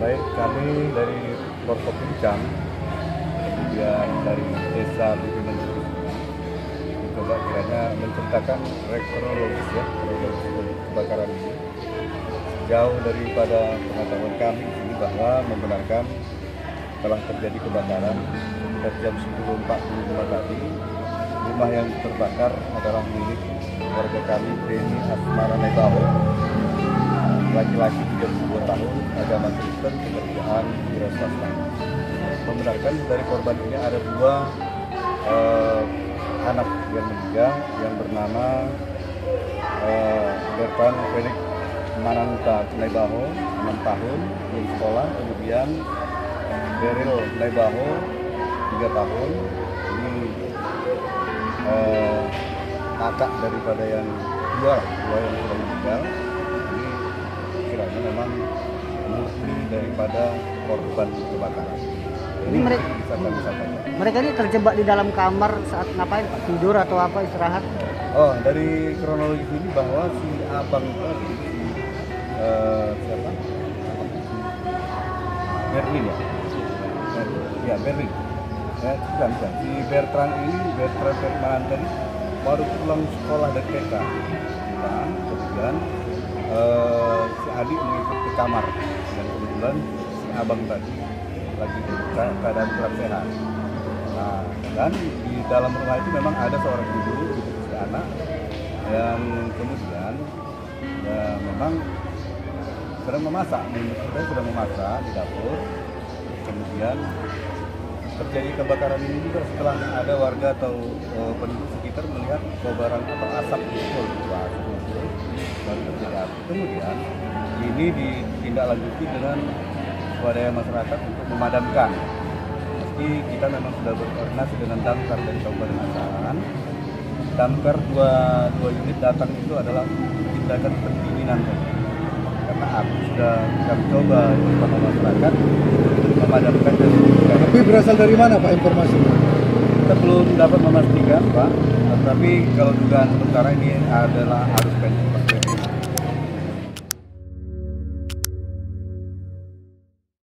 Baik, kami dari Forkopimcam, kemudian dari Desa Bibinan mencoba kiranya menceritakan kronologis kebakaran ini. Jauh daripada pengetahuan kami di sini bahwa membenarkan telah terjadi kebakaran sekitar jam 10.45 tadi. Rumah yang terbakar adalah milik warga kami, Beni Asmara Nebaho, laki-laki 32 tahun, agama Kristen, pekerjaan wira swasta. Membenarkan dari korban ini ada dua anak yang meninggal yang bernama Bertan Felix Mananta Nebaho, 6 tahun, belum sekolah. Kemudian Beril Nebaho, 3 tahun. Ini kakak daripada yang dua yang sudah meninggal. Ini kiranya memang murni daripada korban kebakaran. Ini mereka ini terjebak di dalam kamar saat ngapain Pak? Tidur atau apa, istirahat? Oh, dari kronologis ini bahwa si abang tadi, siapa? Berlin ya? Ya, Berlin. Bukan. Si Bertrand Bertrand tadi baru pulang sekolah dari TK. Kemudian si adik mengikut ke kamar dan kebetulan si abang tadi lagi keadaan kurang sehat. Nah, dan di dalam rumah itu memang ada seorang ibu, si anak, yang kemudian ya memang sedang memasak, sedang memasak di dapur. Kemudian terjadi kebakaran ini juga setelah ada warga atau penduduk sekitar melihat kobaran atau asap muncul, baru terjadi api. Kemudian ini ditindaklanjuti dengan swadaya masyarakat untuk memadamkan. Meski kita memang sudah berkoordinasi dengan damkar dari Kabupaten Asahan, damkar dua unit datang itu adalah tindakan pendinginan saja. Karena api sudah kami coba bersama masyarakat memadamkan dan menghentikan. Tapi berasal dari mana Pak informasinya? Kita belum dapat memastikan Pak, tapi kalau dugaan sementara ini adalah arus pendek.